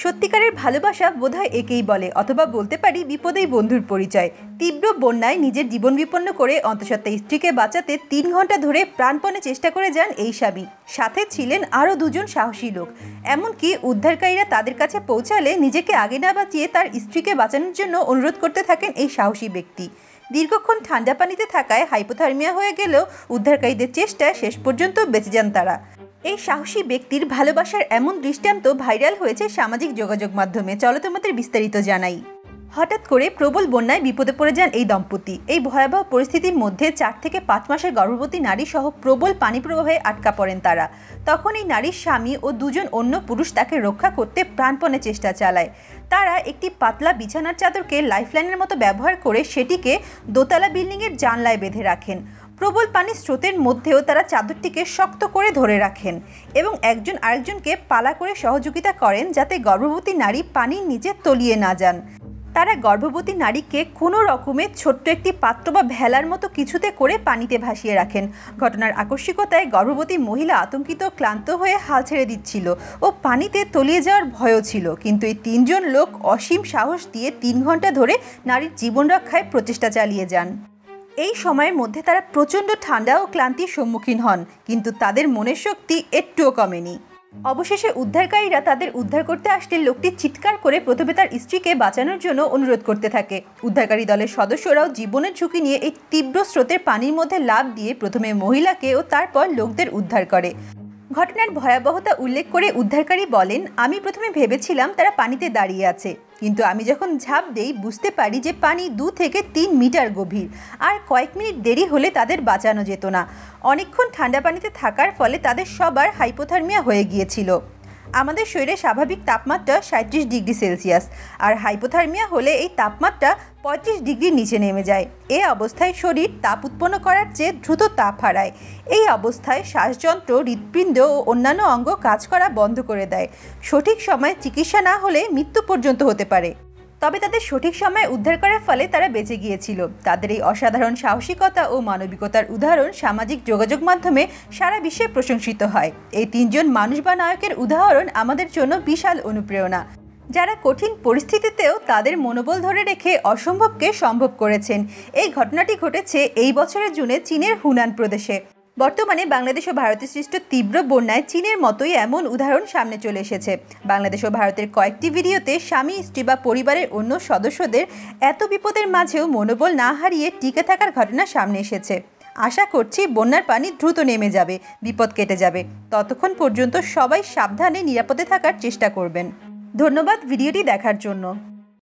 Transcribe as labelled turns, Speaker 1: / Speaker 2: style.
Speaker 1: সত্যিকারের ভালোবাসা বোধহয় একেই বলে, অথবা বলতে পারি বিপদেই বন্ধুর পরিচয়। তীব্র বন্যায় নিজের জীবন বিপন্ন করে অন্তঃসত্ত্বা স্ত্রীকে বাঁচাতে ৩ ঘন্টা ধরে প্রাণপণে চেষ্টা করে যান এই স্বামী। সাথে ছিলেন আরও ২ জন সাহসী লোক। এমনকি উদ্ধারকারীরা তাদের কাছে পৌঁছালে নিজেকে আগে না বাঁচিয়ে তার স্ত্রীকে বাঁচানোর জন্য অনুরোধ করতে থাকেন এই সাহসী ব্যক্তি। দীর্ঘক্ষণ ঠান্ডা পানিতে থাকায় হাইপোথার্মিয়া হয়ে গেলেও উদ্ধারকারীদের চেষ্টায় শেষ পর্যন্ত বেঁচে যান তারা। এই সাহসী ব্যক্তির ভালোবাসার এমন দৃষ্টান্ত ভাইরাল হয়েছে সামাজিক যোগাযোগ মাধ্যমে। চলো তোমাদের বিস্তারিত জানাই। হঠাৎ করে প্রবল বন্যায় বিপদে পড়ে যান এই দম্পতি। এই ভয়াবহ পরিস্থিতির মধ্যে ৪ থেকে ৫ মাসের গর্ভবতী নারী সহ প্রবল পানি প্রবাহে আটকা পড়েন তারা। তখন এই নারীর স্বামী ও ২ জন অন্য পুরুষ তাকে রক্ষা করতে প্রাণপণে চেষ্টা চালায়। তারা একটি পাতলা বিছানার চাদরকে লাইফলাইনের মতো ব্যবহার করে সেটিকে দোতলা বিল্ডিংয়ের জানলায় বেঁধে রাখেন। প্রবল পানির স্রোতের মধ্যেও তারা চাদরটিকে শক্ত করে ধরে রাখেন এবং একজন আরেকজনকে পালা করে সহযোগিতা করেন যাতে গর্ভবতী নারী পানির নিচে তলিয়ে না যান। তারা গর্ভবতী নারীকে কোনো রকমে ছোট্ট একটি পাত্র বা ভেলার মতো কিছুতে করে পানিতে ভাসিয়ে রাখেন। ঘটনার আকস্মিকতায় গর্ভবতী মহিলা আতঙ্কিত ক্লান্ত হয়ে হাল ছেড়ে দিচ্ছিল ও পানিতে তলিয়ে যাওয়ার ভয়ও ছিল, কিন্তু এই ৩ জন লোক অসীম সাহস দিয়ে ৩ ঘন্টা ধরে নারীর জীবন রক্ষায় প্রচেষ্টা চালিয়ে যান। এই সময়ের মধ্যে তারা প্রচণ্ড ঠান্ডা ও ক্লান্তির সম্মুখীন হন, কিন্তু তাদের মনের শক্তি একটুও কমেনি। অবশেষে উদ্ধারকারীরা তাদের উদ্ধার করতে আসলে লোকটি চিৎকার করে প্রথমে তার স্ত্রীকে বাঁচানোর জন্য অনুরোধ করতে থাকে। উদ্ধারকারী দলের সদস্যরাও জীবনের ঝুঁকি নিয়ে এই তীব্র স্রোতের পানির মধ্যে লাফ দিয়ে প্রথমে মহিলাকে ও তারপর লোকদের উদ্ধার করে। ঘটনার ভয়াবহতা উল্লেখ করে উদ্ধারকারী বলেন, আমি প্রথমে ভেবেছিলাম তারা পানিতে দাঁড়িয়ে আছে, কিন্তু আমি যখন ঝাঁপ দেই বুঝতে পারি যে পানি ২ থেকে ৩ মিটার গভীর, আর কয়েক মিনিট দেরি হলে তাদের বাঁচানো যেত না। অনেকক্ষণ ঠান্ডা পানিতে থাকার ফলে তাদের সবার হাইপোথার্মিয়া হয়ে গিয়েছিল। আমাদের শরীরে স্বাভাবিক তাপমাত্রা ৩৭ ডিগ্রি সেলসিয়াস, আর হাইপোথার্মিয়া হলে এই তাপমাত্রা ৩৫ ডিগ্রির নিচে নেমে যায়। এই অবস্থায় শরীর তাপ উৎপন্ন করার চেয়ে দ্রুত তাপ হারায়। এই অবস্থায় শ্বাসযন্ত্র, হৃৎপিণ্ড ও অন্যান্য অঙ্গ কাজ করা বন্ধ করে দেয়। সঠিক সময়ে চিকিৎসা না হলে মৃত্যু পর্যন্ত হতে পারে। তবে তাদের সঠিক সময়ে উদ্ধার করার ফলে তারা বেঁচে গিয়েছিল। তাদের এই অসাধারণ সাহসিকতা ও মানবিকতার উদাহরণ সামাজিক যোগাযোগ মাধ্যমে সারা বিশ্বে প্রশংসিত হয়। এই ৩ জন মানুষ বা নায়কের উদাহরণ আমাদের জন্য বিশাল অনুপ্রেরণা, যারা কঠিন পরিস্থিতিতেও তাদের মনোবল ধরে রেখে অসম্ভবকে সম্ভব করেছেন। এই ঘটনাটি ঘটেছে এই বছরের জুনে চীনের হুনান প্রদেশে। বর্তমানে বাংলাদেশ ও ভারতে সৃষ্ট তীব্র বন্যায় চীনের মতোই এমন উদাহরণ সামনে চলে এসেছে। বাংলাদেশ ও ভারতের কয়েকটি ভিডিওতে স্বামী, স্ত্রী বা পরিবারের অন্য সদস্যদের এত বিপদের মাঝেও মনোবল না হারিয়ে টিকে থাকার ঘটনা সামনে এসেছে। আশা করছি বন্যার পানি দ্রুত নেমে যাবে, বিপদ কেটে যাবে। ততক্ষণ পর্যন্ত সবাই সাবধানে নিরাপদে থাকার চেষ্টা করবেন। ধন্যবাদ ভিডিওটি দেখার জন্য।